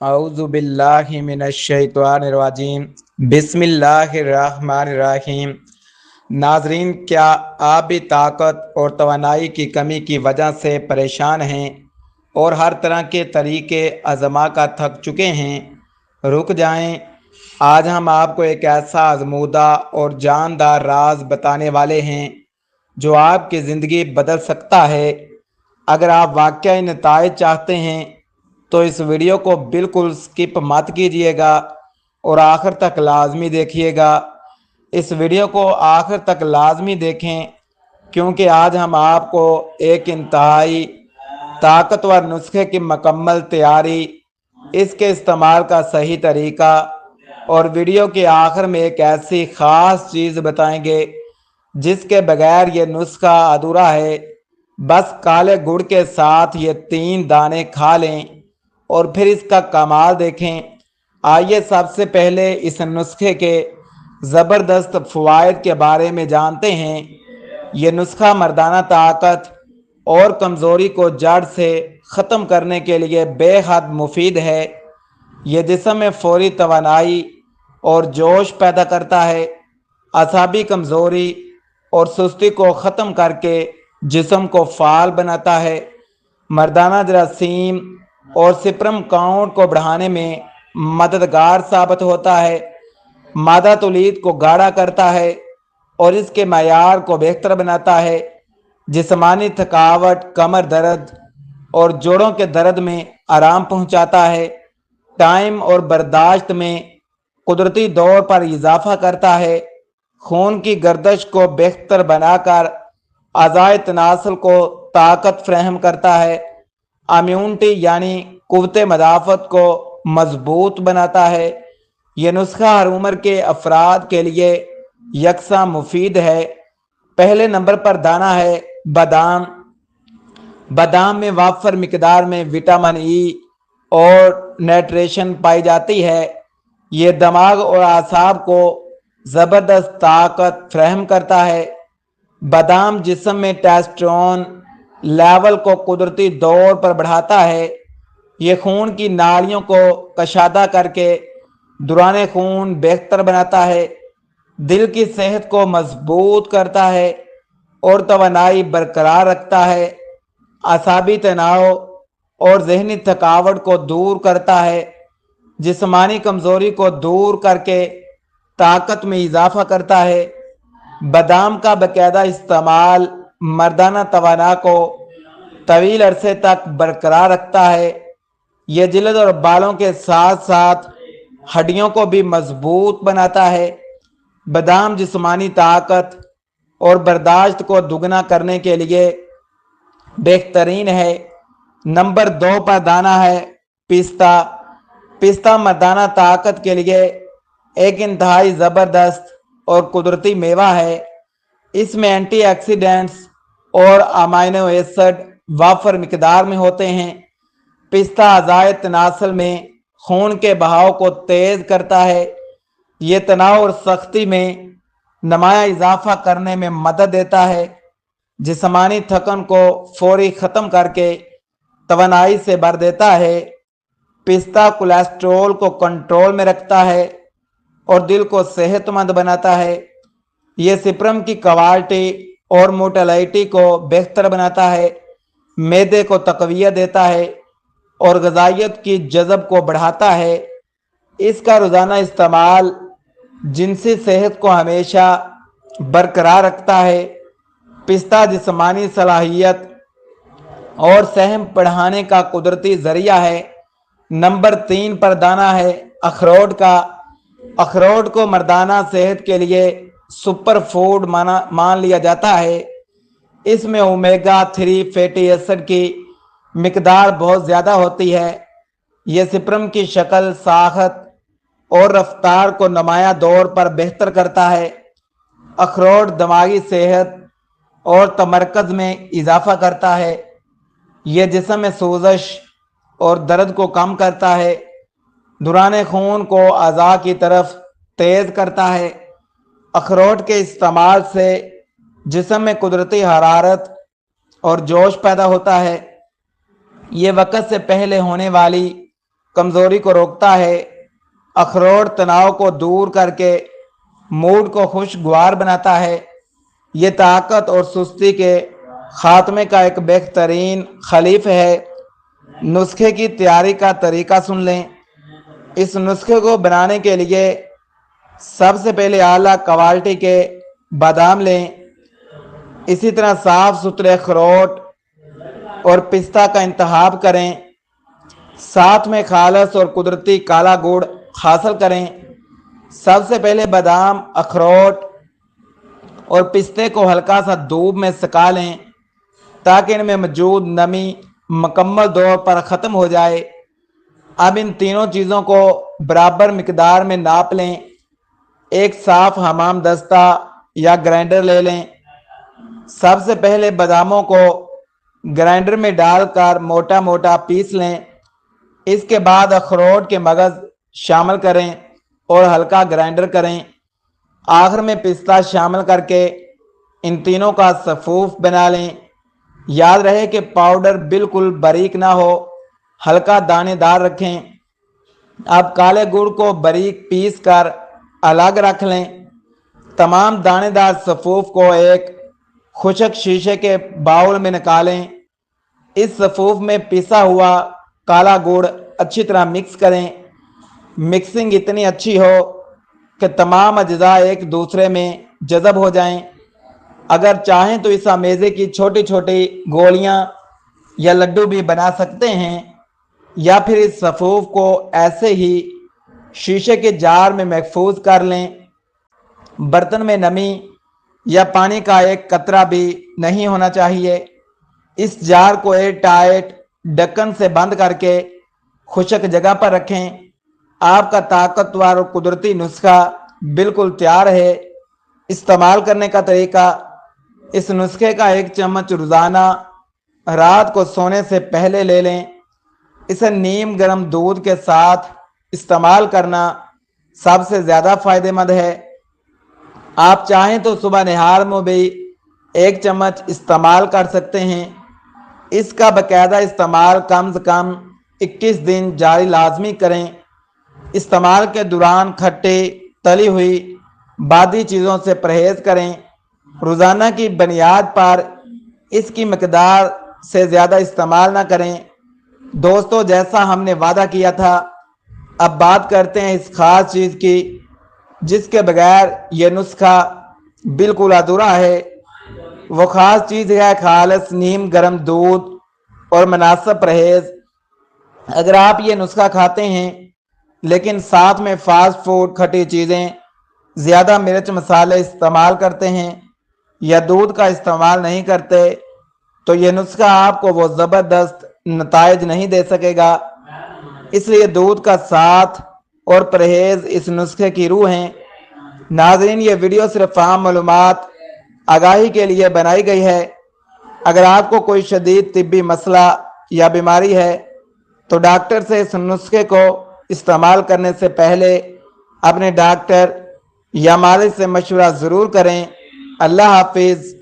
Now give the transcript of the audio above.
अऊज़ु बिल्लाहि मिनश्शैतानिर्रजीम बिस्मिल्लाहिर्रहमानिर्रहीम। नाजरीन, क्या आप भी ताकत और तवानाई की कमी की वजह से परेशान हैं और हर तरह के तरीके आजमा कर थक चुके हैं? रुक जाएं, आज हम आपको एक ऐसा आजमूदा और जानदार राज बताने वाले हैं जो आपकी ज़िंदगी बदल सकता है। अगर आप वाकई नताइज चाहते हैं तो इस वीडियो को बिल्कुल स्किप मत कीजिएगा और आखिर तक लाजमी देखिएगा। इस वीडियो को आखिर तक लाजमी देखें क्योंकि आज हम आपको एक इंतहाई ताकतवर नुस्खे की मुकम्मल तैयारी, इसके इस्तेमाल का सही तरीका और वीडियो के आखिर में एक ऐसी ख़ास चीज़ बताएंगे जिसके बगैर ये नुस्खा अधूरा है। बस काले गुड़ के साथ ये 3 दाने खा लें और फिर इसका कमाल देखें। आइए सबसे पहले इस नुस्खे के ज़बरदस्त फ़वाइद के बारे में जानते हैं। ये नुस्खा मर्दाना ताकत और कमज़ोरी को जड़ से ख़त्म करने के लिए बेहद मुफीद है। ये जिस्म में फौरी तवानाई और जोश पैदा करता है, असाबी कमज़ोरी और सुस्ती को ख़त्म करके जिस्म को फ़ाल बनाता है, मर्दाना जरासीम और सिप्रम काउंट को बढ़ाने में मददगार साबित होता है, मादा तौलीद को गाढ़ा करता है और इसके मयार को बेहतर बनाता है, जिस्मानी थकावट, कमर दर्द और जोड़ों के दर्द में आराम पहुंचाता है, टाइम और बर्दाश्त में कुदरती दौर पर इजाफा करता है, खून की गर्दश को बेहतर बनाकर अज़ाए तनासुल को ताकत फ्राहम करता है, इम्यूनिटी यानी कुव्वते मदाफ़त को मजबूत बनाता है। यह नुस्खा हर उम्र के अफराद के लिए यकसा मुफीद है। पहले नंबर पर दाना है बादाम। बादाम में वाफर मिकदार में विटामिन ई और न्यूट्रिशन पाई जाती है। ये दिमाग और आसाब को ज़बरदस्त ताकत फ्राहम करता है। बादाम जिस्म में टेस्टोस्टेरोन लेवल को कुदरती तौर पर बढ़ाता है। ये खून की नालियों को कशादा करके दौरान खून बेहतर बनाता है, दिल की सेहत को मजबूत करता है और तवानाई बरकरार रखता है, असाबी तनाव और जहनी थकावट को दूर करता है, जिस्मानी कमज़ोरी को दूर करके ताकत में इजाफा करता है। बादाम का बाकायदा इस्तेमाल मर्दाना तवाना को तवील अरसे तक बरकरार रखता है। यह जिल्द और बालों के साथ साथ हड्डियों को भी मजबूत बनाता है। बादाम जिस्मानी ताकत और बर्दाश्त को दुगना करने के लिए बेहतरीन है। नंबर 2 पर दाना है पिस्ता। पिस्ता मर्दाना ताकत के लिए एक इंतहाई ज़बरदस्त और कुदरती मेवा है। इसमें एंटीऑक्सीडेंट्स और अमाइनो एसिड वाफर मिकदार में होते हैं। पिस्ता अज़ाए तनासुल में खून के बहाव को तेज़ करता है। ये तनाव और सख्ती में नुमाया इजाफा करने में मदद देता है, जिस्मानी थकन को फौरी ख़त्म करके तवानाई से भर देता है। पिस्ता कोलेस्ट्रॉल को कंट्रोल में रखता है और दिल को सेहतमंद बनाता है। ये सिप्रम की क्वालिटी और मोटालिटी को बेहतर बनाता है, मैदे को तक़वियत देता है और ग़िज़ाइयत की जज़ब को बढ़ाता है। इसका रोज़ाना इस्तेमाल जिनसी सेहत को हमेशा बरकरार रखता है। पिस्ता जिस्मानी सलाहियत और सहम बढ़ाने का कुदरती ज़रिया है। नंबर 3 पर दाना है अखरोट का। अखरोट को मर्दाना सेहत के लिए सुपर फूड मान लिया जाता है। इसमें ओमेगा 3 फैटी एसिड की मिकदार बहुत ज़्यादा होती है। यह सिप्रम की शक्ल, साखत और रफ्तार को नुमाया दौर पर बेहतर करता है। अखरोट दिमागी सेहत और तमरकज़ में इजाफा करता है। यह जिस्म में सोजश और दर्द को कम करता है, दौरान खून को अज़ा की तरफ तेज़ करता है। अखरोट के इस्तेमाल से जिस्म में कुदरती हरारत और जोश पैदा होता है। ये वक़्त से पहले होने वाली कमज़ोरी को रोकता है। अखरोट तनाव को दूर करके मूड को खुशगवार बनाता है। ये ताकत और सुस्ती के खात्मे का एक बेहतरीन खलीफ है। नुस्खे की तैयारी का तरीका सुन लें। इस नुस्खे को बनाने के लिए सबसे पहले आला क्वालिटी के बादाम लें। इसी तरह साफ सुथरे अखरोट और पिस्ता का इंतखाब करें। साथ में खालस और कुदरती काला गुड़ हासिल करें। सबसे पहले बादाम, अखरोट और पिस्ते को हल्का सा धूप में सुखा लें ताकि इनमें मौजूद नमी मुकम्मल तौर पर ख़त्म हो जाए। अब इन तीनों चीज़ों को बराबर मिकदार में नाप लें। एक साफ हमाम दस्ता या ग्राइंडर ले लें। सबसे पहले बादामों को ग्राइंडर में डालकर मोटा मोटा पीस लें। इसके बाद अखरोट के मगज़ शामिल करें और हल्का ग्राइंडर करें। आखिर में पिस्ता शामिल करके इन तीनों का सफूफ बना लें। याद रहे कि पाउडर बिल्कुल बारीक ना हो, हल्का दानेदार रखें। अब काले गुड़ को बारीक पीस कर अलग रख लें। तमाम दानेदार सफूफ को एक खुशक शीशे के बाउल में निकालें। इस सफूफ में पिसा हुआ काला गुड़ अच्छी तरह मिक्स करें। मिक्सिंग इतनी अच्छी हो कि तमाम अज्जा एक दूसरे में जज़ब हो जाएं। अगर चाहें तो इस अमेज़े की छोटी छोटी गोलियां या लड्डू भी बना सकते हैं, या फिर इस सफूफ को ऐसे ही शीशे के जार में महफूज कर लें। बर्तन में नमी या पानी का एक कतरा भी नहीं होना चाहिए। इस जार को एयर टाइट ढक्कन से बंद करके खुशक जगह पर रखें। आपका ताकतवर और कुदरती नुस्खा बिल्कुल तैयार है। इस्तेमाल करने का तरीका: इस नुस्खे का 1 चम्मच रोज़ाना रात को सोने से पहले ले लें। इसे नीम गर्म दूध के साथ इस्तेमाल करना सबसे ज़्यादा फ़ायदेमंद है। आप चाहें तो सुबह निहार में भी 1 चम्मच इस्तेमाल कर सकते हैं। इसका बाकायदा इस्तेमाल कम से कम 21 दिन जारी लाजमी करें। इस्तेमाल के दौरान खट्टे, तली हुई बादी चीज़ों से परहेज़ करें। रोज़ाना की बुनियाद पर इसकी मकदार से ज़्यादा इस्तेमाल ना करें। दोस्तों, जैसा हमने वादा किया था, अब बात करते हैं इस ख़ास चीज़ की जिसके बगैर ये नुस्खा बिल्कुल अधूरा है। वो ख़ास चीज़ है खालिस नीम गर्म दूध और मुनासिब परहेज़। अगर आप ये नुस्खा खाते हैं लेकिन साथ में फास्ट फूड, खट्टी चीज़ें, ज़्यादा मिर्च मसाले इस्तेमाल करते हैं या दूध का इस्तेमाल नहीं करते, तो ये नुस्खा आपको वो ज़बरदस्त नताइज नहीं दे सकेगा। इसलिए दूध का साथ और परहेज़ इस नुस्खे की रूह हैं। नाज़रीन, ये वीडियो सिर्फ आम मालूमात आगाही के लिए बनाई गई है। अगर आपको कोई शदीद तिब्बी मसला या बीमारी है तो डॉक्टर से इस नुस्खे को इस्तेमाल करने से पहले अपने डॉक्टर या मालिक से मशवरा ज़रूर करें। अल्लाह हाफिज़।